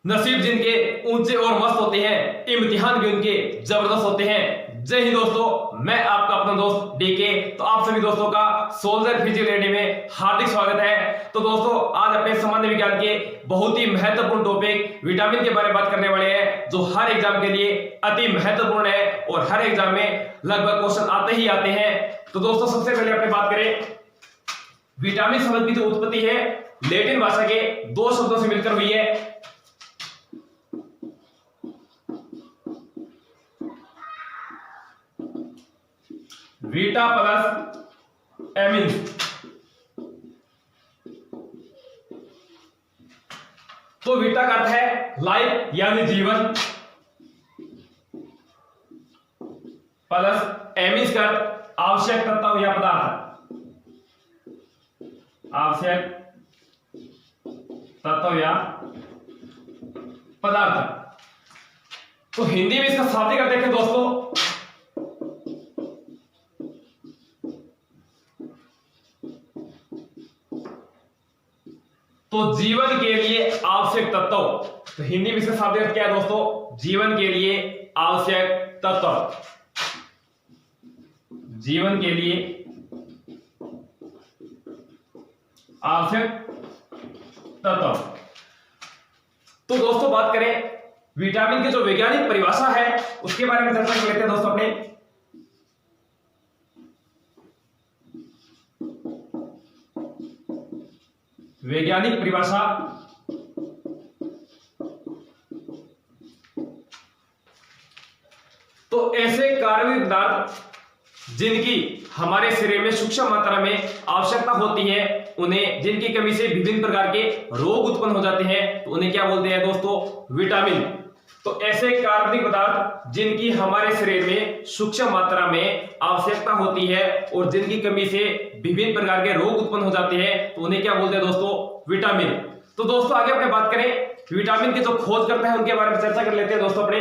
नसीब जिनके ऊंचे और मस्त होते हैं, इम्तिहान भी उनके जबरदस्त होते हैं। जय हिंद दोस्तों, मैं आपका अपना दोस्त डीके। तो आप सभी दोस्तों का सोल्जर फिजिकल रेडी में हार्दिक स्वागत है। तो दोस्तों, आज अपने सामान्य विज्ञान के बहुत ही महत्वपूर्ण टॉपिक विटामिन के बारे में बात करने वाले हैं, जो हर एग्जाम के लिए अति महत्वपूर्ण है और हर एग्जाम में लगभग क्वेश्चन आते ही आते हैं। तो दोस्तों, सबसे पहले अपने बात करें विटामिन शब्द की जो उत्पत्ति है लैटिन भाषा के दो शब्दों से मिलकर हुई है। Vita plus amine. तो वीटा का अर्थ है लाइफ यानी जीवन, प्लस एमिन का अर्थ आवश्यक तत्व या पदार्थ, आवश्यक तत्व या पदार्थ। तो हिंदी में इसका शाब्दिक अर्थ देखें दोस्तों, तो जीवन के लिए आवश्यक तत्व। तो हिंदी में इसका शाब्दिक अर्थ क्या है दोस्तों? जीवन के लिए आवश्यक तत्व, जीवन के लिए आवश्यक तत्व। तो दोस्तों, बात करें विटामिन की जो वैज्ञानिक परिभाषा है उसके बारे में चर्चा कर लेते हैं दोस्तों अपने। वैज्ञानिक परिभाषा तो ऐसे कार्बनिक पदार्थ जिनकी हमारे शरीर में सूक्ष्म मात्रा में आवश्यकता होती है, उन्हें जिनकी कमी से विभिन्न प्रकार के रोग उत्पन्न हो जाते हैं, तो उन्हें क्या बोलते हैं दोस्तों? विटामिन। तो ऐसे कार्बनिक पदार्थ जिनकी हमारे शरीर में सूक्ष्म मात्रा में आवश्यकता होती है और जिनकी कमी से विभिन्न प्रकार के रोग उत्पन्न हो जाते हैं, तो उन्हें क्या बोलते हैं दोस्तों? विटामिन। तो दोस्तों, आगे अपने बात करें विटामिन की जो खोज करते हैं उनके बारे में चर्चा कर लेते हैं दोस्तों अपने।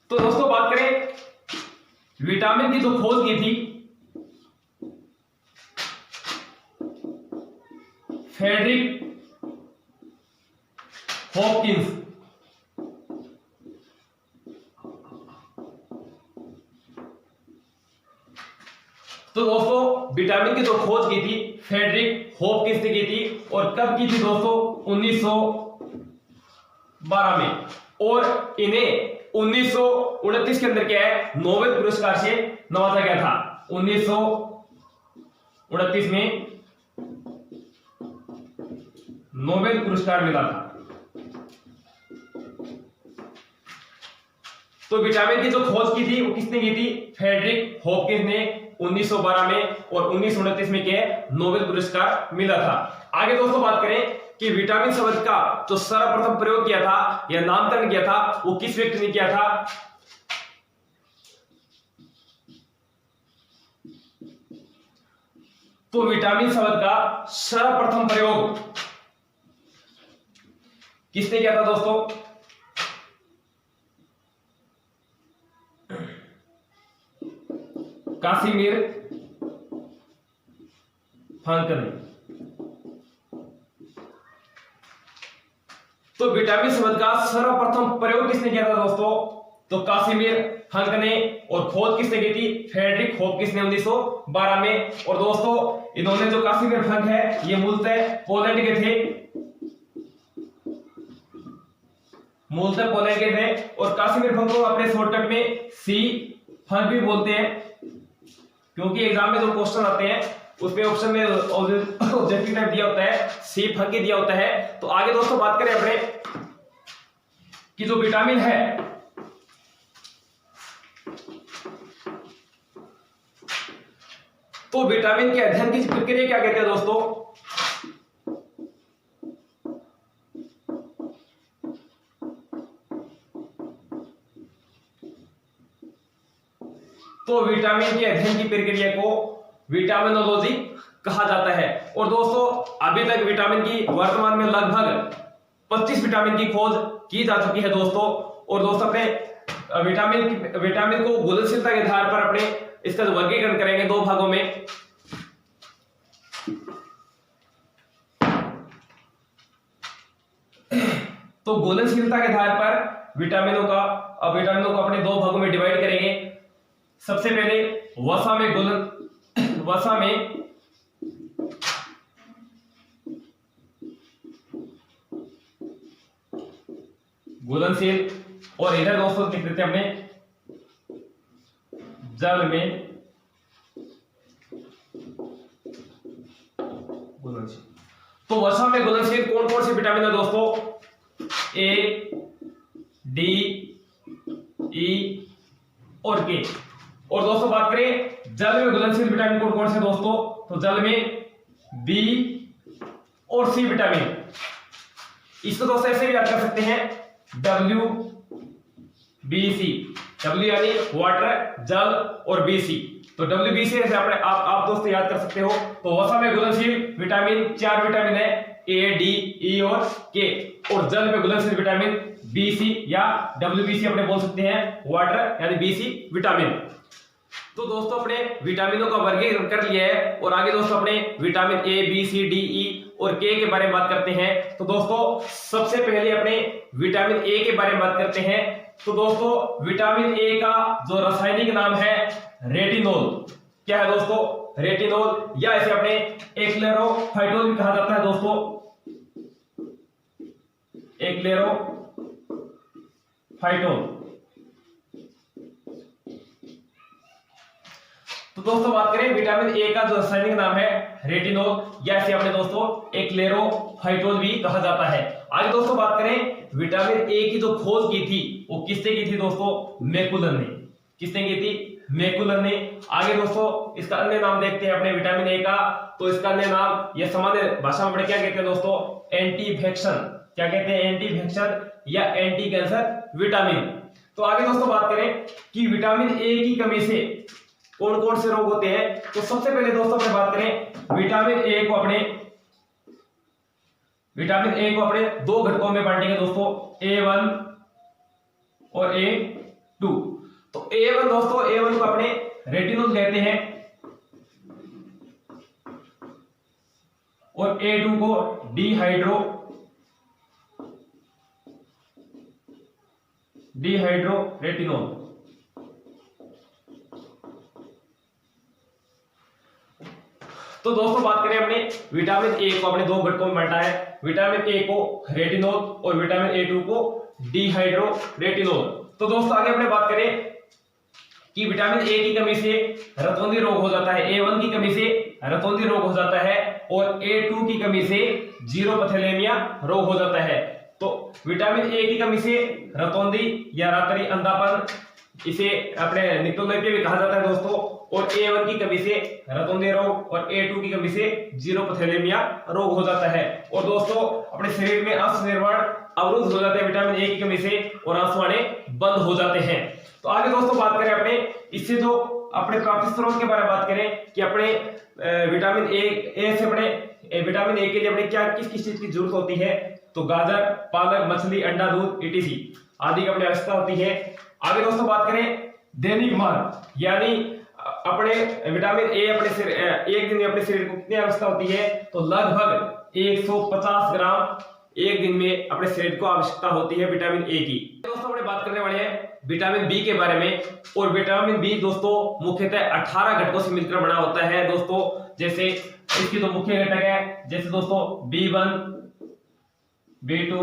तो दोस्तों, बात करें विटामिन की जो खोज की थी फ्रेडरिक हॉपकिंस। तो दोस्तों, विटामिन की जो खोज की थी फ्रेडरिक हॉपकिंस ने की थी, और कब की थी दोस्तों? 1912 में। और इन्हें 1929 के अंदर क्या है, नोबेल पुरस्कार से नवाजा गया था। 1929 में नोबेल पुरस्कार मिला था। तो विटामिन की जो खोज की थी वो किसने की थी? फ्रेडरिक हॉपकिंस ने 1912 में, और 1929 में क्या है, नोबेल पुरस्कार मिला था। आगे दोस्तों, बात करें कि विटामिन शब्द का जो सर्वप्रथम प्रयोग किया था या नामकरण किया था वो किस व्यक्ति ने किया था? तो विटामिन शब्द का सर्वप्रथम प्रयोग किसने किया था दोस्तों? कासिमिर फ्रांकल ने। तो विटामिन शब्द का सर्वप्रथम प्रयोग किसने किया था दोस्तों? तो कासिमिर फ्रांकल ने। और खोज किसने की थी? फ्रेडरिक हॉपकिंस ने 1912 में। और दोस्तों, इन्होंने जो कासिमिर फ्रांकल है ये मूलतः पोलैंड के थे, मूलतः पोलैंड के थे। और कासिमिर फ्रांकल को अपने शॉर्टकट में सी फ्रांक भी बोलते हैं, क्योंकि एग्जाम में जो क्वेश्चन आते हैं उसमें ऑप्शन में ऑब्जेक्टिव टाइप दिया होता है, सी फ्रांक दिया होता है। तो आगे दोस्तों, बात करें अपने कि जो विटामिन है तो विटामिन के अध्ययन की प्रक्रिया क्या कहते हैं दोस्तों? तो विटामिन के अध्ययन की प्रक्रिया को विटामिनोलॉजी कहा जाता है। और दोस्तों, अभी तक विटामिन की वर्तमान में लगभग 25 विटामिन की खोज की जा चुकी है दोस्तों। और दोस्तों, अपने विटामिन को घुलनशीलता के आधार पर अपने इसका वर्गीकरण करेंगे दो भागों में। तो घुलनशीलता के आधार पर विटामिनों को अपने दो भागों में डिवाइड करेंगे। सबसे पहले वसा में घुलनशील, और इधर दोस्तों लिख देते हैं हमने जल में घुलनशील। तो वसा में घुलनशील कौन कौन से विटामिन है दोस्तों? ए, डी, ई और के। और दोस्तों बात करें जल में घुलनशील विटामिन कौन कौन से दोस्तों? तो जल में बी और सी विटामिन। इसको दोस्तों ऐसे भी याद कर सकते हैं डब्ल्यू बी सी। डब्ल्यू यानी वाटर, जल, और बी सी। तो डब्ल्यू बी सी ऐसे आप दोस्तों याद कर सकते हो। तो वसा में घुलनशील विटामिन 4 विटामिन है, ए, डी, ई और के। और जल में घुलनशील विटामिन बी सी या डब्ल्यू बी सी अपने बोल सकते हैं, वाटर यानी बी सी विटामिन। तो दोस्तों अपने विटामिनों का वर्गीकरण कर लिया है, और आगे दोस्तों अपने vitamin A, B, C, D, E और के बारे में बात करते हैं। तो दोस्तों सबसे पहले अपने विटामिन ए के बारे में बात करते हैं। तो दोस्तों विटामिन ए का जो रासायनिक नाम है रेटिनोल। क्या है दोस्तों? रेटिनोल, या इसे अपने एक्लेरोफाइटोल भी कहा जाता है दोस्तों, एक्लेरोफाइटोल। तो दोस्तों बात करें विटामिन ए का जो रासायनिक नाम है रेटिनोल, या इसे अपने दोस्तों एक्लेरोफाइटोल भी कहा जाता है। आगे दोस्तों बात करें विटामिन ए की जो खोज की थी वो किसने की थी दोस्तों? मैकुलर ने। किसने की थी? मैकुलर ने। आगे दोस्तों इसका अन्य नाम देखते हैं अपने विटामिन ए का। तो इसका अन्य नाम या सामान्य भाषा में क्या कहते हैं दोस्तों? एंटीइन्फेक्शन। क्या कहते हैं? एंटीइन्फेक्शन या एंटी कैंसर विटामिन। तो आगे दोस्तों बात करें कि विटामिन ए की कमी से कौन कौन से रोग होते हैं। तो सबसे पहले दोस्तों अपने बात करें विटामिन ए को अपने दो घटकों में बांटेंगे दोस्तों, A1 और A2। तो A1 दोस्तों, A1 को अपने रेटिनोल कहते हैं, और A2 को डिहाइड्रो रेटिनोल। तो दोस्तों बात करें अपने विटामिन ए को अपने दो घटकों में बांटा है। विटामिन ए को रेटिनोल और विटामिन A2 को डिहाइड्रो रेटिनोल। तो दोस्तों आगे अपने बात करें कि विटामिन ए की कमी से रतौंधी रोग हो जाता है, A1 की कमी से रतौंधी रोग हो जाता है, और A2 की कमी से जीरोपथैलेमिया रोग हो जाता है। तो विटामिन ए की कमी से रतौंधी या रातरी अंधापन, इसे अपने निक्टोलेपिया भी कहा जाता है दोस्तों, और A1 की कमी से रतौंधी रोग और A2 की कमी से जीरोपथैलेमिया रोग हो जाता है। और दोस्तों अपने शरीर में अंश निर्माण अवरुद्ध हो जाते हैं विटामिन ए की कमी से, और अंश आने बंद हो जाते हैं। तो आगे दोस्तों बात करें अपने इससे जो अपने प्राप्ति स्रोत के बारे में बात करें कि अपने विटामिन ए से अपने विटामिन ए के लिए अपने क्या किस किस चीज की जरूरत होती है। तो गाजर, पालक, मछली, अंडा, दूध, ETC आदि की अपनी आवश्यकता होती है। आगे दोस्तों बात करें दैनिक मान, यानी अपने विटामिन ए अपने एक दिन में अपने शरीर को कितनी आवश्यकता होती है। तो लगभग 150 ग्राम एक दिन में अपने शरीर को आवश्यकता होती है विटामिन ए की। दोस्तों अपने बात करने वाले हैं विटामिन बी के बारे में। और विटामिन बी दोस्तों मुख्यतः 18 घटकों से मिलकर बना होता है दोस्तों। जैसे इसकी तो मुख्य घटक है, जैसे दोस्तों B1, B2,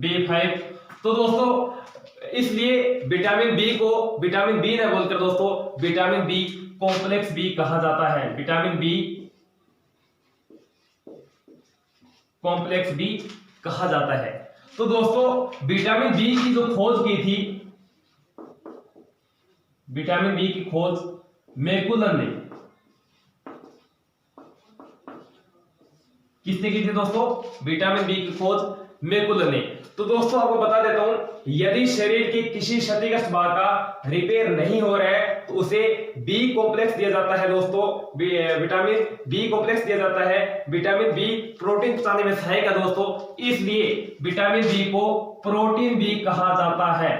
B5। तो दोस्तों इसलिए विटामिन बी को विटामिन बी न बोलकर दोस्तों विटामिन बी कॉम्प्लेक्स बी कहा जाता है। विटामिन बी कॉम्प्लेक्स बी कहा जाता है। तो दोस्तों विटामिन बी की जो खोज की थी, विटामिन बी की खोज मैकुलर ने, किसने की थी दोस्तों? विटामिन बी की खोज मैकुलर ने। तो दोस्तों आपको बता देता हूं, यदि शरीर के किसी क्षतिग्रस्त भाग का रिपेयर नहीं हो रहा है तो उसे बी कॉम्प्लेक्स दिया जाता है दोस्तों। विटामिन बी कॉम्प्लेक्स दिया जाता है। विटामिन बी प्रोटीन पचाने में सहायक है दोस्तों, इसलिए विटामिन बी को प्रोटीन बी कहा जाता है।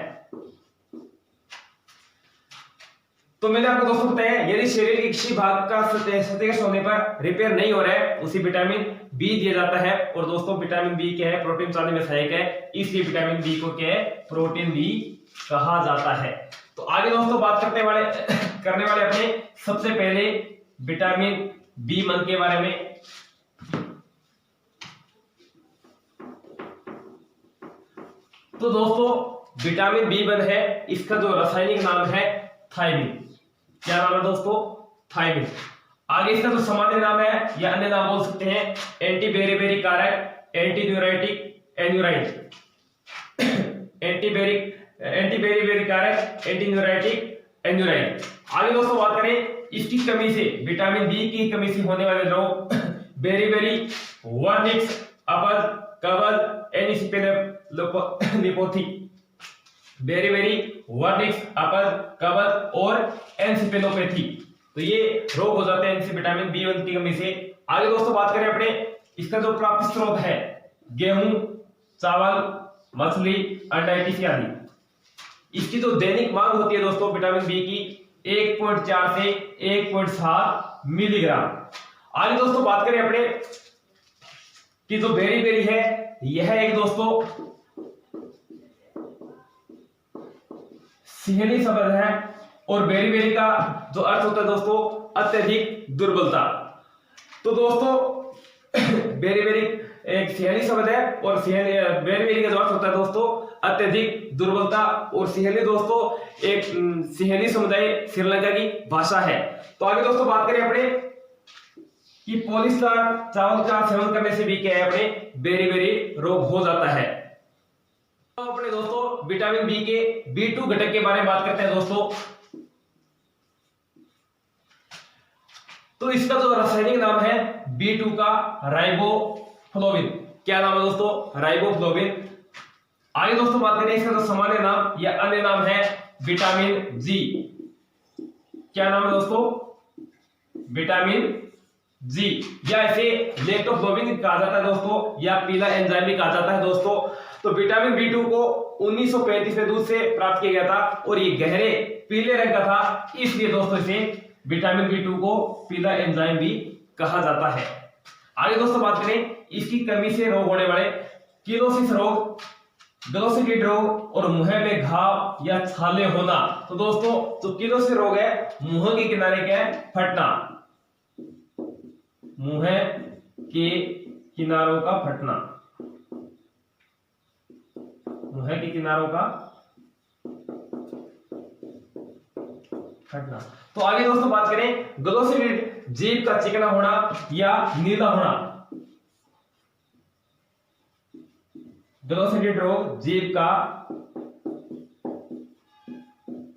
तो मैंने आपको दोस्तों बताया यदि शरीर के किसी भाग का क्षतिग्रस्त होने पर रिपेयर नहीं हो रहा है उसी विटामिन बी दिया जाता है। और दोस्तों विटामिन बी क्या है, प्रोटीन चांदी में सहायक है, इसलिए विटामिन बी को क्या है, प्रोटीन बी कहा जाता है। तो आगे दोस्तों बात करने वाले अपने सबसे पहले विटामिन बी वन के बारे में। तो दोस्तों विटामिन बी वन है, इसका जो रासायनिक नाम है थायमिन। क्या नाम है दोस्तों, थायमिन। आगे इसका जो सामान्य नाम है या अन्य नाम बोल सकते हैं एंटी बेरीबेरी कारक, एंटी न्यूराइटिक, एन्यूराइड, एंटी बेरीबेरी कारक, एंटी न्यूराइटिक, एन्यूराइड। आगे दोस्तों बात करें इसकी कमी से, विटामिन बी की कमी से होने वाले रोग बेरीबेरी, वर्निक्स, अपच, कब्ज, एनिसिपेलोपैथी, बेरीबेरी, वर्निक्स, अपच, कब्ज और एनसिपेलोपैथी। तो ये रोग हो जाते हैं इनसे विटामिन बी वन की कमी से। आगे दोस्तों बात करें अपने इसका जो प्राप्ति स्रोत है गेहूं, चावल, मछली, अंडा इत्यादि। इसकी जो दैनिक मांग होती है दोस्तों विटामिन बी की 1.4 से 1.7 मिलीग्राम। आगे दोस्तों बात करें अपने कि जो बेरीबेरी है यह एक दोस्तों सिंहली शब्द है और बेरीबेरी का जो अर्थ होता है दोस्तों अत्यधिक दुर्बलता। तो दोस्तों बेरीबेरी एक सिंहली शब्द है और बेरीबेरी का जो अर्थ होता है दोस्तों अत्यधिक दुर्बलता। और सिंहली दोस्तों एक सिंहली समुदाय श्रीलंका की भाषा है। तो आगे दोस्तों बात करें अपने कि पॉलीस्टार चावल का सेवन करने से भी क्या है अपने बेरीबेरी रोग हो जाता है। तो अपने दोस्तों विटामिन बी के B2 घटक के बारे में बात करते हैं दोस्तों। तो इसका जो रासायनिक नाम है B2 का राइबोफ्लोविन। क्या नाम है दोस्तों, राइबोफ्लोविन। आगे दोस्तों बात करें इसका जो सामान्य नाम या अन्य नाम है विटामिन जी। क्या नाम है दोस्तों, विटामिन जी, या इसे लेक्टोफ्लोविन कहा जाता है दोस्तों, या पीला एंजाइम भी कहा जाता है दोस्तों। तो विटामिन B2 को 1935 में दूध से प्राप्त किया गया था और ये गहरे पीले रंग का था, इसलिए दोस्तों इसे विटामिन B2 को पीला एंजाइम भी कहा जाता है। आगे दोस्तों बात करें इसकी कमी से रोग होने वाले किलोसिस रोग, ग्लोसिटिड रोग और मुंह में घाव या छाले होना। तो दोस्तों जो किलोसिस रोग है मुंह के किनारे क्या है, फटना, मुंह के किनारों का फटना, मुंह के किनारों का फटना। तो आगे दोस्तों बात करें ग्लोसिटिड, जीभ का चिकना होना या नीला होना। ग्लोसिटिड रोग जीभ का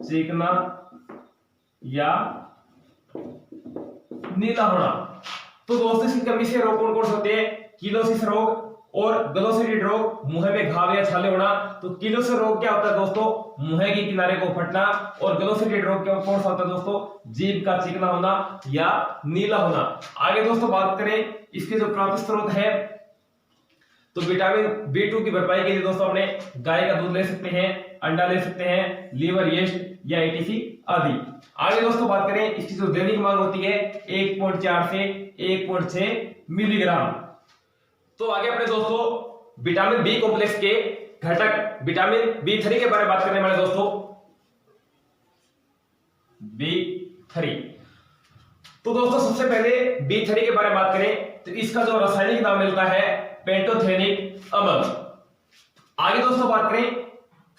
चिकना या नीला होना। तो दोस्तों इसकी कमी से रोग कौन कौन से होते हैं, किलोसिस रोग और ग्लोसिटिड रोग, मुंह में घाव या छाले होना। तो किलोसिस रोग क्या होता है दोस्तों, मुंह के किनारे को फटना, और ग्लोसिटिड रोग क्या कौन सा होता है दोस्तों, जीभ का चिकना होना या नीला होना। आगे दोस्तों बात करें इसके जो प्राप्ति स्रोत है, तो विटामिन B2 की भरपाई के लिए दोस्तों अपने गाय का दूध ले सकते हैं, अंडा ले सकते हैं, लीवर यीस्ट या ETC आदि। आगे दोस्तों बात करें इसकी जो दैनिक मांग होती है 1.4 से 1.6 मिलीग्राम। तो आगे अपने दोस्तों विटामिन बी कॉम्प्लेक्स के घटक विटामिन B3 के बारे में बात करने वाले दोस्तों। B3, तो दोस्तों सबसे पहले B3 के बारे में बात करें तो इसका जो रासायनिक नाम मिलता है पेंटोथेनिक अम्ल। आगे दोस्तों बात करें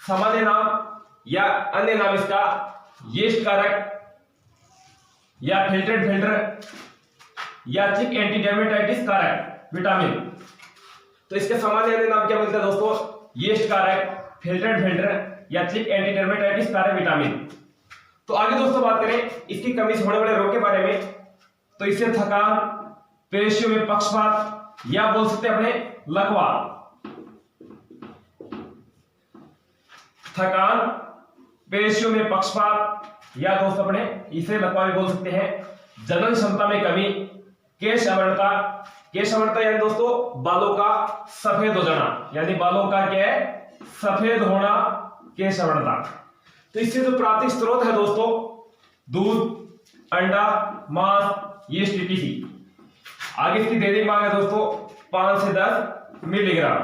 सामान्य नाम या अन्य नाम इसका यीस्ट कारक या फिल्ट्रेट फिल्टर या चिक एंटी डर्मेटाइटिस कारक विटामिन। तो इसके सामान्य अन्य नाम क्या मिलता है दोस्तों, यीस्ट कारक, फिल्ट्रेट फिल्टर या चिक एंटी डर्मेटाइटिस कारक विटामिन। तो आगे दोस्तों बात करें इसकी कमी से होने वाले रोग के बारे में, तो इससे थकान, पेशियों में पक्षपात या बोल सकते हैं अपने लकवा, थकान, पेशियों में पक्षपात या दोस्त अपने इसे लकवा भी बोल सकते हैं। जनन क्षमता में कमी, केश अवरणता, केश अवरणता यानी दोस्तों बालों का सफेद हो जाना, यानी बालों का क्या है, सफेद होना, केश अवरणता। तो इससे जो प्राप्ति स्रोत है दोस्तों दूध, अंडा, मांस, यीस्ट, etc। आगे इसकी दैनिक मांग है दोस्तों 5 से 10 मिलीग्राम।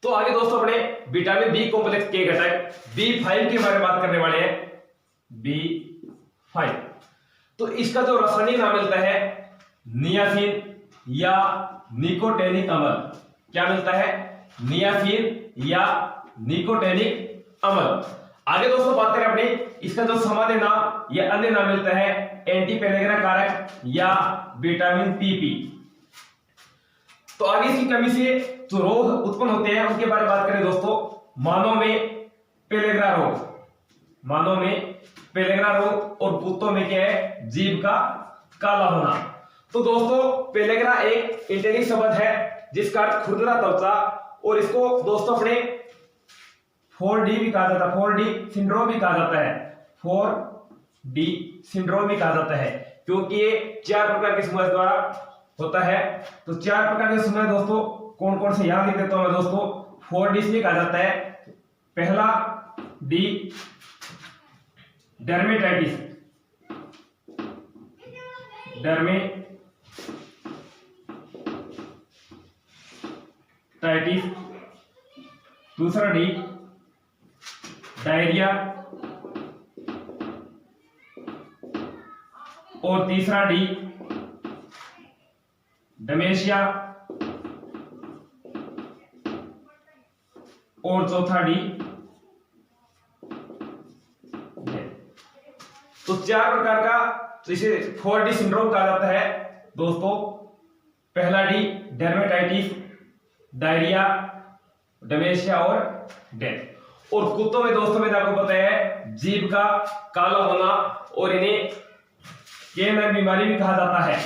तो आगे दोस्तों अपने विटामिन बी कॉम्प्लेक्स के घटक B5 के बारे में बात करने वाले हैं। B5 तो इसका जो रासायनिक नाम मिलता है नियासिन या निकोटेनिक अम्ल। क्या मिलता है? नियासिन या निकोटेनिक अम्ल। आगे दोस्तों बात करें अपने इसका जो सामान्य नाम या अन्य नाम मिलता है एंटी पेलेग्रा कारक या विटामिन PP। तो आगे इसकी कमी से जो रोग उत्पन्न होते हैं उनके बारे में बात करें दोस्तों। मानव में पेलेग्रा रोग, मानव में पेलेग्रा रोग, और कुत्तों में क्या है? जीभ का काला होना। तो दोस्तों पेलेग्रा एक इंटेलिक शब्द है जिसका अर्थ खुरदरा त्वचा, और इसको दोस्तों अपने 4D भी कहा जाता है, 4D सिंड्रोम भी कहा जाता है, 4D सिंड्रोम भी कहा जाता है, क्योंकि ये 4 प्रकार के समूह द्वारा होता है। तो 4 प्रकार के समूह दोस्तों कौन कौन से याद लिख देता हूं मैं दोस्तों। 4D में कहा जाता है, पहला D डर्मेटाइटिस, डर्मेटाइटिस, दूसरा D डायरिया, और तीसरा D डमेशिया, और चौथा D। तो 4 प्रकार का, तो इसे 4D सिंड्रोम कहा जाता है दोस्तों। पहला D डर्मेटाइटिस, डायरिया, डमेशिया और डेथ। और कुत्तों में दोस्तों में आपको पता है जीभ का काला होना, और इन्हें केनाइन बीमारी भी कहा जाता है।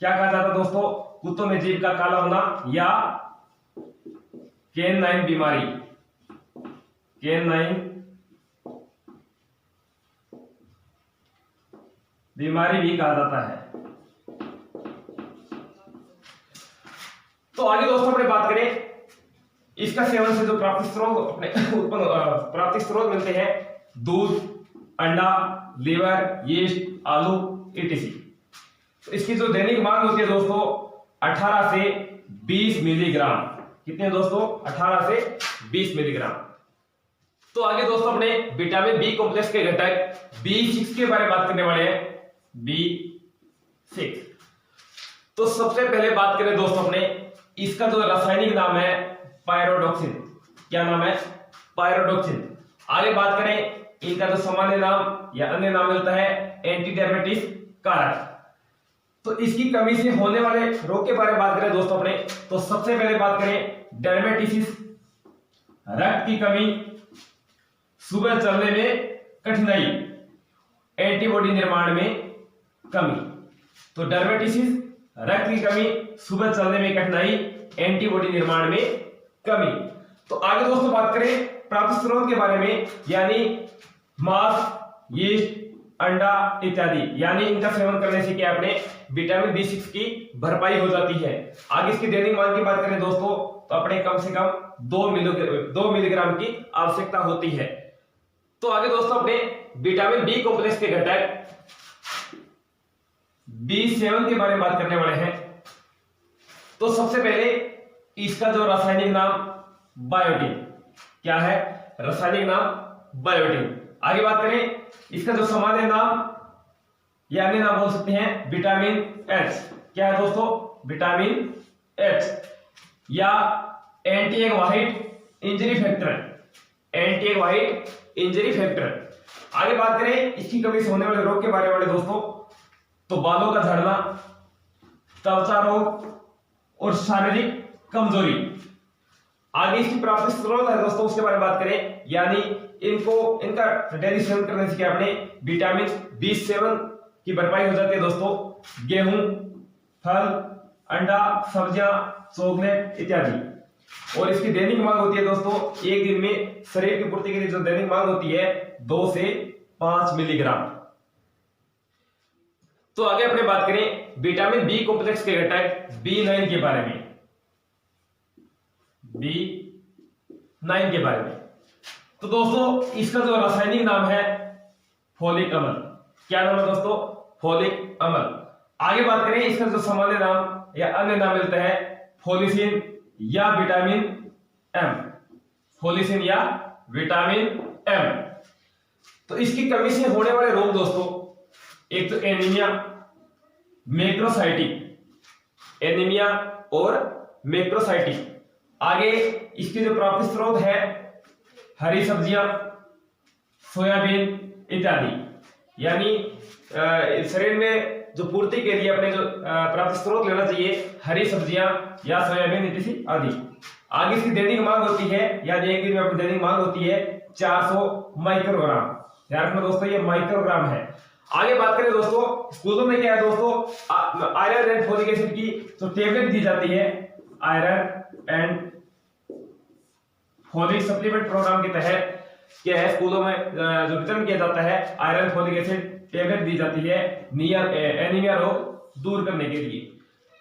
क्या कहा जाता है दोस्तों? कुत्तों में जीभ का काला होना या केनाइन बीमारी, केनाइन बीमारी भी कहा जाता है। तो आगे दोस्तों अपने बात करें इसका सेवन से जो प्राप्ति स्रोत अपने उत्पन्न प्राप्ति स्रोत मिलते हैं, दूध, अंडा, लीवर, यीस्ट, आलू, etc। तो इसकी जो दैनिक मांग होती है दोस्तों 18 से 20 मिलीग्राम। कितने दोस्तों? 18 से 20 मिलीग्राम। तो आगे दोस्तों अपने विटामिन बी कॉम्प्लेक्स के घटक B6 के बारे में बात करने वाले हैं। B6 तो सबसे पहले बात करें दोस्तों अपने इसका जो रासायनिक नाम है पायरोडॉक्सिन। क्या नाम है? पायरोडॉक्सिन। आगे बात करें इनका जो सामान्य नाम या अन्य नाम मिलता है एंटीडायबिटिस कारक। तो इसकी कमी से होने वाले रोग के बारे में बात करें दोस्तों अपने, तो सबसे पहले बात करें डायबिटीज, रक्त की कमी, सुबह चलने में कठिनाई, एंटीबॉडी निर्माण में कमी। तो डायबिटीज, रक्त की कमी, सुबह चलने में कठिनाई, एंटीबॉडी निर्माण में कमी। तो आगे दोस्तों बात करें प्राप्त स्रोत के बारे में, यानी मांस, यीस्ट, अंडा इत्यादि, यानी इनका सेवन करने से क्या अपने विटामिन B6 की भरपाई हो जाती है। आगे इसकी दैनिक मांग की बात करें दोस्तों, तो अपने कम से कम 2 मिलीग्राम की आवश्यकता होती है। तो आगे दोस्तों अपने विटामिन बी कॉम्प्लेक्स के घटक B7 के बारे में बात करने वाले हैं। तो सबसे पहले इसका जो रासायनिक नाम बायोटिन। क्या है? रासायनिक नाम बायोटिन। आगे बात करें इसका जो सामान्य नाम या अन्य नाम बोल सकते हैं विटामिन H। क्या है दोस्तों? विटामिन H या anti egg white injury factor, anti egg white injury factor. आगे बात करें इसकी कमी से होने वाले रोग के बारे में दोस्तों, तो बालों का झड़ना, त्वचा रोग और शारीरिक कमजोरी। आगे इसकी प्राप्ति स्रोत है दोस्तों, उसके बारे में बात करें, यानी इनका डेली सेवन करने से क्या अपने विटामिन B7 की भरपाई हो जाती है दोस्तों। गेहूं, फल, अंडा, सब्जियां, चॉकलेट इत्यादि। और इसकी दैनिक मांग होती है दोस्तों, एक दिन में शरीर की पूर्ति के लिए जो दैनिक मांग होती है 2 से 5 मिलीग्राम। तो आगे अपने बात करें विटामिन बी कॉम्प्लेक्स के घटक B9 के बारे में। B9 के बारे में, तो दोस्तों इसका जो रासायनिक नाम है फोलिक अम्ल। क्या नाम है दोस्तों? फोलिक अम्ल। आगे बात करें इसका जो सामान्य नाम या अन्य नाम मिलता है फोलिसिन या विटामिन एम। फोलिसिन या विटामिन एम। तो इसकी कमी से होने वाले रोग दोस्तों, एक तो एनीमिया, मैक्रोसाइटिक, एनीमिया और मैक्रोसाइटिक। आगे इसके जो प्राप्ति स्रोत है हरी सब्जियां, सोयाबीन इत्यादि। यानी शरीर में जो पूर्ति के लिए अपने जो प्राप्त स्रोत लेना चाहिए हरी सब्जियां या सोयाबीन इत्यादि आदि। आगे इसकी दैनिक मांग होती है, यानी एक दिन में अपनी दैनिक मांग होती है 400 माइक्रोग्राम। ध्यान रखना दोस्तों, ये माइक्रोग्राम है। आगे बात करें दोस्तों, स्कूलों में क्या है दोस्तों, आयरन एंड फोलिक एसिड की तो टेबलेट दी जाती है। Iron and folic supplement programme के तहत क्या है, स्कूलों में जो वितरण किया जाता है आयरन फोलिक एसिड टेबलेट दी जाती है एनीमिया रोग दूर करने के लिए।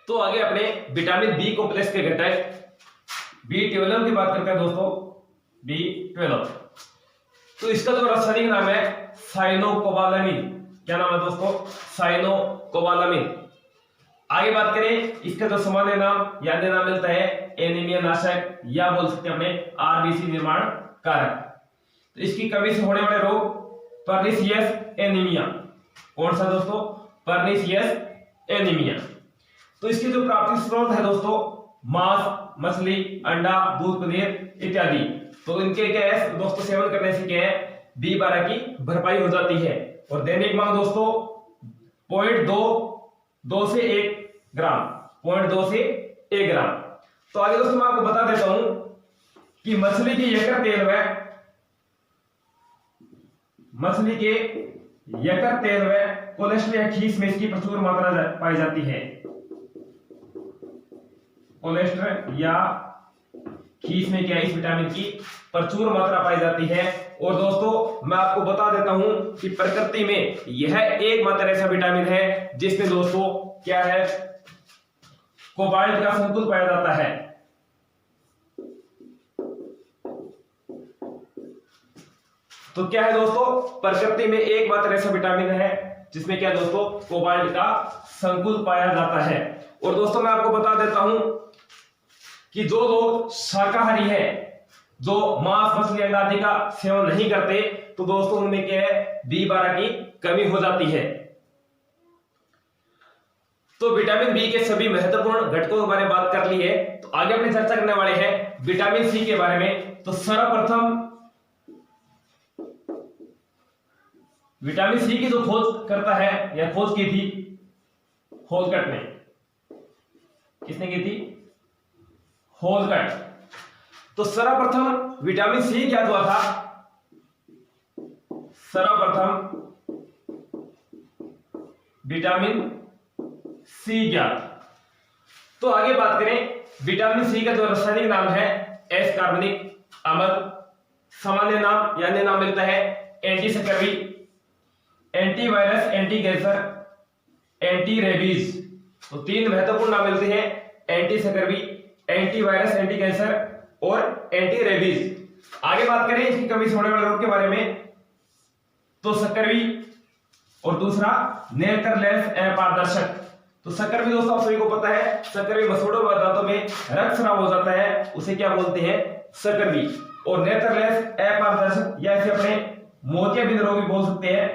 तो आगे अपने विटामिन बी कॉम्प्लेक्स के घटक B12 की बात करते हैं दोस्तों। B12 तो इसका जो रासायनिक नाम है साइनोकोबालामिन। क्या नाम है दोस्तों? साइनोकोबालामिन। आगे बात करें इसका जो सामान्य नाम या अन्य नाम मिलता है एनीमिया नाशक या बोल सकते हैं अपने आरबीसी निर्माण कारक। तो इसकी कमी से होने वाले रोग पर्निशियस एनीमिया। कौन सा दोस्तों? Pernicious anaemia. तो इसके जो प्राप्ति स्रोत है दोस्तों मांस, मछली, अंडा, दूध, पनीर इत्यादि। तो इनके क्या है दोस्तों, सेवन करने से क्या है B12 की भरपाई हो जाती है। और दैनिक मांग दोस्तों 0.2 से 1 ग्राम, 0.2 से 1 ग्राम। तो आगे दोस्तों मैं आपको बता देता हूं कि मछली के यकृत तेल में कोलेस्ट्रॉल या खीस में इसकी प्रचुर मात्रा पाई जाती है। कोलेस्ट्रॉल या खीस में क्या इस विटामिन की प्रचुर मात्रा पाई जाती है। और दोस्तों मैं आपको बता देता हूं कि प्रकृति में यह एकमात्र ऐसा विटामिन है जिसमें दोस्तों क्या है कोबाल्ट का संतुलन पाया जाता है। तो क्या है दोस्तों, प्रकृति में एकमात्र ऐसा विटामिन है जिसमें क्या दोस्तों कोबाल्ट का संकुल पाया जाता है। और दोस्तों मैं आपको बता देता हूं कि जो लोग शाकाहारी है, जो मांस, मछली, अंडा आदि का सेवन नहीं करते, तो दोस्तों उनमें क्या है B12 की कमी हो जाती है। तो विटामिन बी के सभी महत्वपूर्ण घटकों के बारे में बात कर ली है। तो आगे अपने चर्चा करने वाले हैं विटामिन सी के बारे में। तो सर्वप्रथम विटामिन सी की जो खोज करता है या खोज की थी होलकट ने। किसने की थी? होलकट। तो सर्वप्रथम विटामिन सी क्या हुआ था? सर्वप्रथम विटामिन सी ज्ञात। तो आगे बात करें विटामिन सी का जो रासायनिक नाम है एस कार्बनिक अम्ल। सामान्य नाम या अन्य नाम मिलता है antiscurvy, antivirus, anti cancer, anti rabies. तो तीन महत्वपूर्ण नाम मिलते हैं एंटीसकर्वी, एंटीवायरस, एंटी कैंसर और एंटी रेबीज। आगे बात करें इसकी कमी से होने वाले रोग के बारे में, तो सकर्वी और दूसरा नेत्रलेंस अपारदर्शक। तो सकर्वी दोस्तों आप सभी को पता है, सकर्वी मसूड़ों व दांतों में रक्त स्राव हो जाता है, उसे क्या बोलते हैं? सकर्वी। और नेत्रलेंस अपारदर्शक या इसे अपने मोतियाबिंद रोग भी बोल सकते हैं,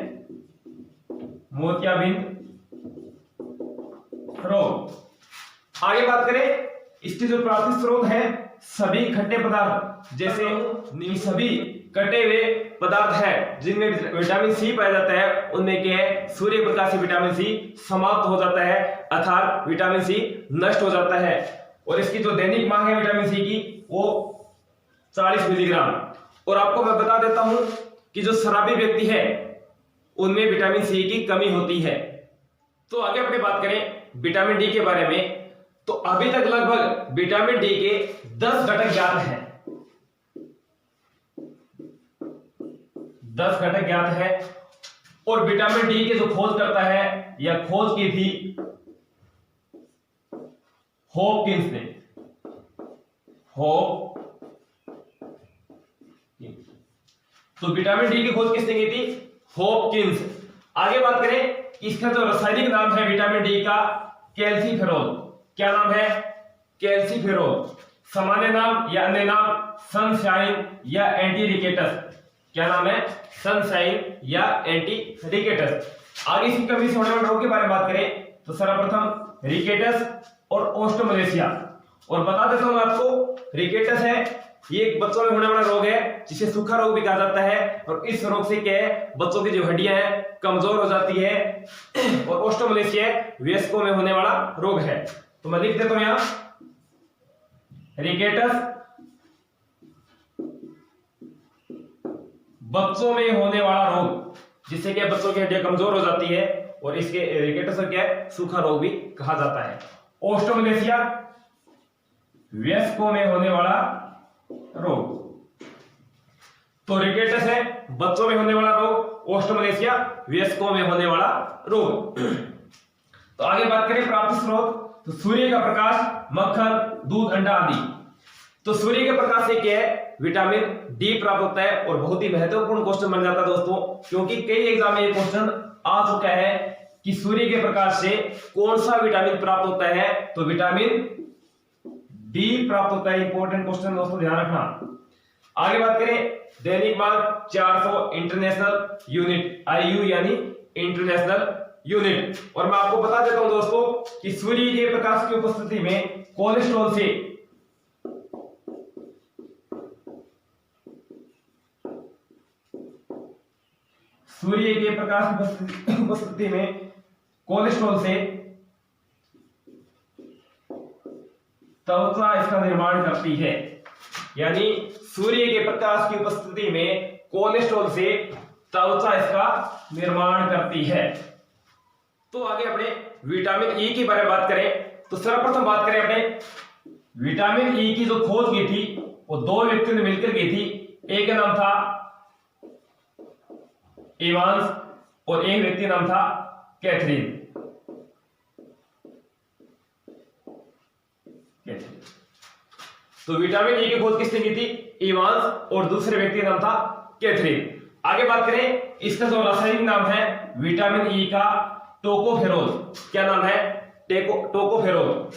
मोतियाबिंद रोग। आगे बात करें इसके जो प्राथमिक स्रोत है सभी खट्टे पदार्थ, जैसे सभी कटे हुए पदार्थ है जिनमें विटामिन सी पाया जाता है, उनमें क्या है सूर्य प्रकाश से विटामिन सी समाप्त हो जाता है, अर्थात विटामिन सी नष्ट हो जाता है। और इसकी जो दैनिक मांग है विटामिन सी की वो 40 मिलीग्राम। और आपको मैं बता देता हूं कि जो शराबी व्यक्ति है उनमें विटामिन सी की कमी होती है। तो आगे अपने बात करें विटामिन डी के बारे में। तो अभी तक लगभग विटामिन डी के 10 घटक ज्ञात हैं, 10 घटक ज्ञात है। और विटामिन डी के जो खोज करता है या खोज की थी हॉपकिंस ने। तो विटामिन डी की खोज किसने की थी? हॉपकिंस। आगे बात करें, इसका जो रासायनिक नाम है विटामिन डी का, कैल्सीफेरोल। क्या नाम है? कैल्सीफेरोल। सामान्य नाम या अन्य नाम सनशाइन या एंटी रिकेटस। क्या नाम है? सनशाइन या एंटी रिकेटस। आगे इसकी कमी से होने वाले रोग के बारे में बात करें तो सर्वप्रथम रिकेटस और ओस्टोमलेशिया। और बता देता हूं आपको, रिकेटस है ये एक बच्चों में होने वाला रोग है जिसे सूखा रोग भी कहा जाता है। और इस रोग से क्या है, बच्चों की जो हड्डियां हैं कमजोर हो जाती है। और ओस्टोमलेशिया वयस्कों में होने वाला रोग है। तो मैं लिख देता हूं यहां, रिकेटस बच्चों में होने वाला रोग जिससे क्या बच्चों की हड्डियां कमजोर हो जाती है। और इसके रिकेटस क्या है, सूखा रोग भी कहा जाता है। ओस्टोमलेशिया वयस्कों में होने वाला रोग। तो रिकेटस है बच्चों में होने वाला रोग, ओस्टोमलेशिया वयस्कों में होने वाला रोग। तो आगे बात करें प्राप्त स्रोत, तो सूर्य का प्रकाश, मक्खन, दूध, अंडा आदि। तो सूर्य के प्रकाश से क्या है, विटामिन डी प्राप्त होता है। और बहुत ही महत्वपूर्ण क्वेश्चन बन जाता है दोस्तों, क्योंकि कई एग्जाम में ये क्वेश्चन आ चुका है कि सूर्य के प्रकाश से कौन सा विटामिन प्राप्त होता है। तो विटामिन डी प्राप्त होता है। इंपॉर्टेंट क्वेश्चन दोस्तों, ध्यान रखना। आगे बात करें, दैनिक मांग 400 इंटरनेशनल यूनिट, आईयू यानी इंटरनेशनल यूनिट। और मैं आपको बता देता हूं दोस्तों कि सूर्य के प्रकाश की उपस्थिति में कोलेस्ट्रॉल से सूर्य के प्रकाश की उपस्थिति में कोलेस्ट्रॉल से त्वचा इसका निर्माण करती है। यानी सूर्य के प्रकाश की उपस्थिति में कोलेस्ट्रॉल से त्वचा इसका निर्माण करती है। तो आगे अपने विटामिन ई के बारे में बात करें तो सर्वप्रथम बात करें अपने विटामिन ई की जो खोज की थी वो दो व्यक्तियों ने मिलकर की थी। एक का नाम था इवांस और एक व्यक्ति नाम था कैथरीन। तो विटामिन ई की खोज किसने की थी? इवांस। और दूसरे व्यक्ति का नाम था कैथरीन। आगे बात करें, इसका जो रासायनिक नाम है विटामिन ई का टोकोफेरोल। क्या नाम है? टोकोफेरोल।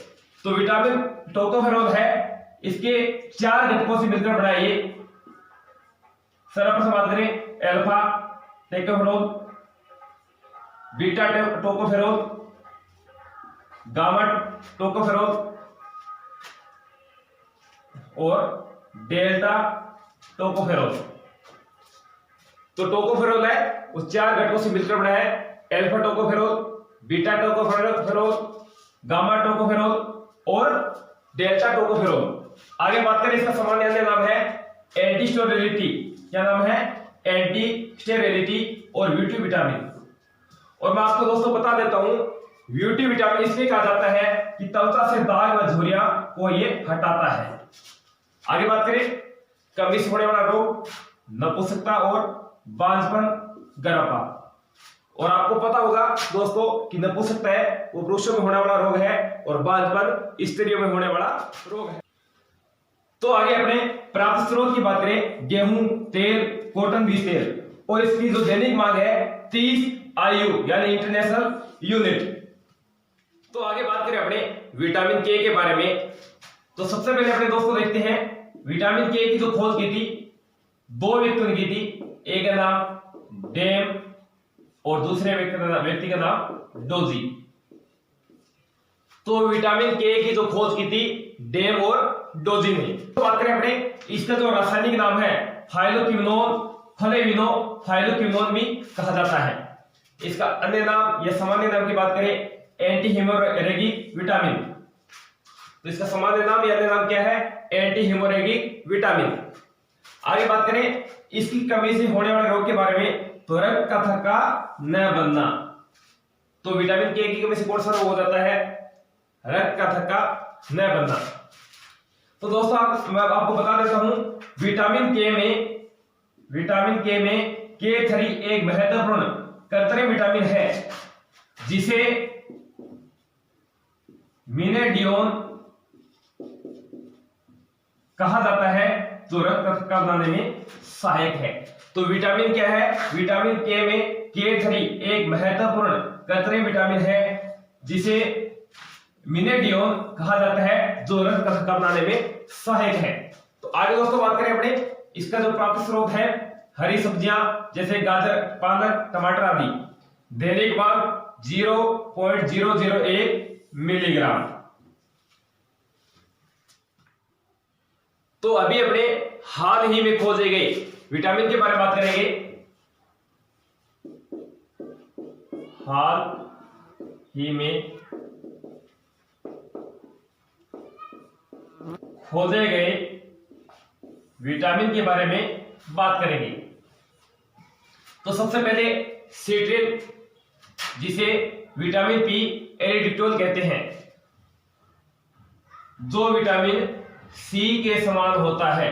तो विटामिन टोकोफेरोल है, इसके 4 घटकों से मिलकर बना है ये। सर्वप्रथम बात करें, alpha tocopherol, beta tocopherol, gamma tocopherol और डेल्टा टोकोफेरोल। तो टोकोफेरोल है उस 4 घटकों से मिलकर बना है। Alpha tocopherol, beta tocopherol, gamma tocopherol और डेल्टा टोकोफेरोल। आगे बात करें, इसका सामान्य अन्य नाम है एंटी स्टेरिलिटी। क्या नाम है? एंटी स्टेरिलिटी और ब्यूटी विटामिन। और मैं आपको दोस्तों बता देता हूं, ब्यूटी विटामिन इसलिए कहा जाता है कि त्वचा से दाग व झुर्रियां को ये हटाता है। आगे बात करें, कमी से होने वाला रोग, नपुंसकता और बांझपन, गर्भपात। और आपको पता होगा दोस्तों कि नपुंसकता है वो पुरुषों में होने वाला रोग है और बांझपन स्त्रियों में होने वाला रोग है। तो आगे अपने प्राप्त स्रोत की बात करें, गेहूं तेल, कॉटन बीज तेल। और इसकी जो दैनिक मांग है 30 आईयू यानी इंटरनेशनल यूनिट। तो आगे बात करें अपने विटामिन के बारे में, तो सबसे पहले अपने दोस्तों देखते हैं विटामिन के की जो खोज की थी 2 व्यक्तियों ने की थी। एक का नाम डेम और दूसरे व्यक्ति का नाम डोजी। तो विटामिन के की जो खोज की थी डेम और डोजी ने। तो बात करें अपने, इसका जो रासायनिक नाम है फाइलोक्विनोन, फाइलोक्विनोन भी कहा जाता है। इसका अन्य नाम या सामान्य नाम की बात करें एंटी हेमोरेगिक विटामिन। तो इसका सामान्य नाम या अन्य नाम क्या है? Anti haemorrhagic vitamin. आगे बात करें इसकी कमी से होने वाले रोग के बारे में, तो रक्त का थक्का न बनना। तो विटामिन के की कमी से कौन सा रोग हो जाता है? रक्त का थक्का न बनना। तो दोस्तों मैं आपको बता देता हूं, विटामिन के में K3 एक महत्वपूर्ण कृत्रिम विटामिन है जिसे मिनेडियोन कहा जाता है, जो रक्त थक्का बनाने में सहायक है। तो विटामिन क्या है, विटामिन के में K3 एक महत्वपूर्ण कृत्रिम विटामिन है जिसे मिनेडियोन कहा जाता है, जो रक्त का थक्का बनाने में सहायक है। तो आगे दोस्तों बात करें अपने इसका जो प्राप्त स्रोत है, हरी सब्जियां जैसे गाजर, पालक, टमाटर आदि। दैनिक मांग 0.001 मिलीग्राम। तो अभी अपने हाल ही में खोजे गए विटामिन के बारे में बात करेंगे। हाल ही में खोजे गए विटामिन के बारे में बात करेंगे। तो सबसे पहले सिट्रिन, जिसे विटामिन पी एरिडिक्टोल कहते हैं, जो विटामिन सी के समान होता है।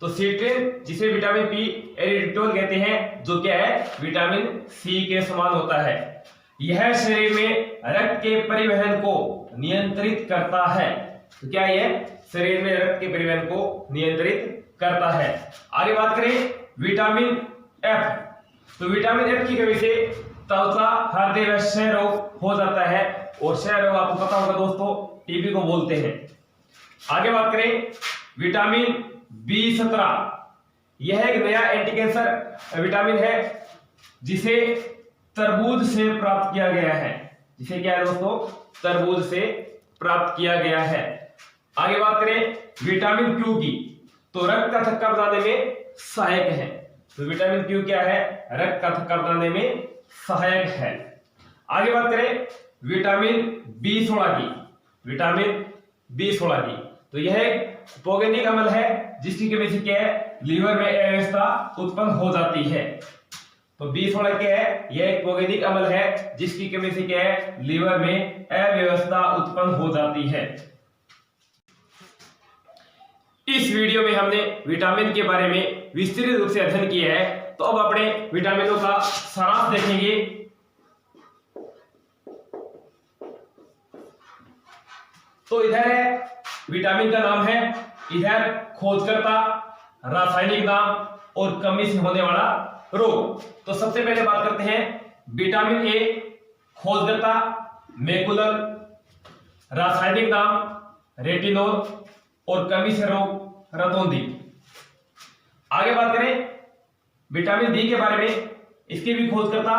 तो सिट्रिन जिसे विटामिन पी एरिडिक्टोल कहते हैं, जो क्या है, विटामिन सी के समान होता है। यह शरीर में रक्त के परिवहन को नियंत्रित करता है। तो क्या यह शरीर में रक्त के परिवहन को नियंत्रित करता है। आगे बात करें विटामिन एफ। तो विटामिन एफ की कमी से त्वचा, हृदय व क्षय रोग हो जाता है, और क्षय रोग आपको पता होगा दोस्तों, टीबी को बोलते हैं। आगे बात करें विटामिन B17। यह एक नया एंटी कैंसर विटामिन है जिसे तरबूज से प्राप्त किया गया है। जिसे क्या है दोस्तों, तरबूज से प्राप्त किया गया है। आगे बात करें विटामिन क्यू की। तो रक्त का थक्का बनाने में सहायक है। तो विटामिन क्यू क्या है, रक्त का थक्का बनाने में सहायक है। आगे बात करें विटामिन B16 की। विटामिन B16 की, तो यह एक पोगेनिक अम्ल है जिसकी कमी से क्या है, लीवर में अव्यवस्था उत्पन्न हो जाती है। तो B16 क्या है, यह एक पोगेनिक अम्ल है जिसकी कमी से क्या है, लीवर में अव्यवस्था उत्पन्न हो जाती है। इस वीडियो में हमने विटामिन के बारे में विस्तृत रूप से अध्ययन किया है। तो अब अपने विटामिनों का सारांश देखेंगे। तो इधर है विटामिन का नाम है, इधर खोजकर्ता, रासायनिक नाम और कमी से होने वाला रोग। तो सबसे पहले बात करते हैं विटामिन ए। खोजकर्ता मैकुलर, रासायनिक नाम रेटिनोल और कमी से रोग रतौंधी। आगे बात करें विटामिन बी के बारे में, इसकी भी खोजकर्ता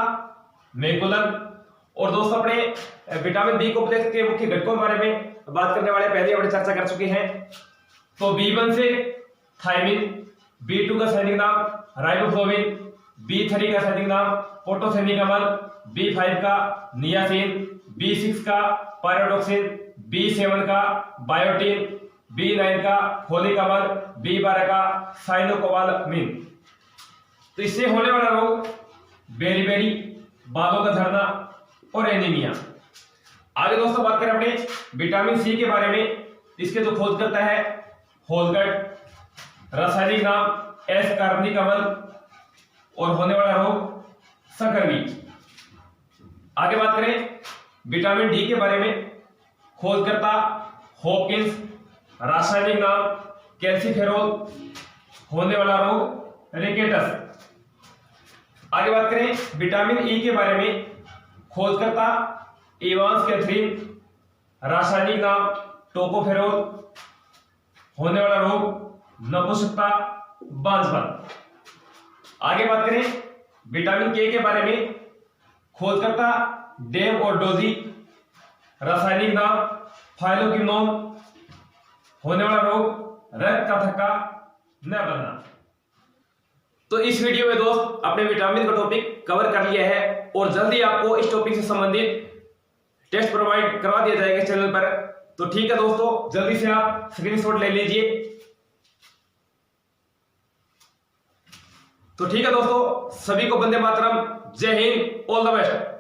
मैकुलर। और दोस्तों अपने विटामिन बी कॉम्प्लेक्स के मुख्य घटकों के बारे में बात करने वाले पहले अपने चर्चा कर चुके हैं। तो B1 से थायमिन, B2 का रासायनिक नाम राइबोफ्लोविन, B3 का रासायनिक नाम पोटोसेनिक अम्ल, B5 का नियासिन, B6 का पायरोडॉक्सिन, B7 का बायोटिन, B9 का फोलिक अम्ल, B12 का साइनोकोबालामिन। तो इससे होने वाला रोग बेरीबेरी, बालों का झड़ना और एनीमिया। आगे दोस्तों बात करें अपने विटामिन सी के बारे में, इसके जो खोजकर्ता है होलगट, रासायनिक नाम एस कार्बनिक अम्ल और होने वाला रोग सकर्मी। आगे बात करें विटामिन डी के बारे में, खोजकर्ता हॉपकिंस, रासायनिक नाम कैल्सीफेरोल, होने वाला रोग रिकेटस। आगे बात करें विटामिन ई के बारे में, खोजकर्ता इवांस कैथरीन, रासायनिक नाम टोकोफेरोल, होने वाला रोग नपुंसकता, बांझपन। आगे बात करें विटामिन के बारे में, खोजकर्ता डेम और डोजी, रासायनिक नाम फाइलोक्विनोन, होने वाला रोग रक्त का थक्का न बनना। तो इस वीडियो में दोस्त अपने विटामिन का टॉपिक कवर कर लिया है, और जल्दी आपको इस टॉपिक से संबंधित टेस्ट प्रोवाइड करवा दिया जाएगा चैनल पर। तो ठीक है दोस्तों, जल्दी से आप स्क्रीनशॉट ले लीजिए। तो ठीक है दोस्तों, सभी को वंदे मातरम, जय हिंद, ऑल द बेस्ट।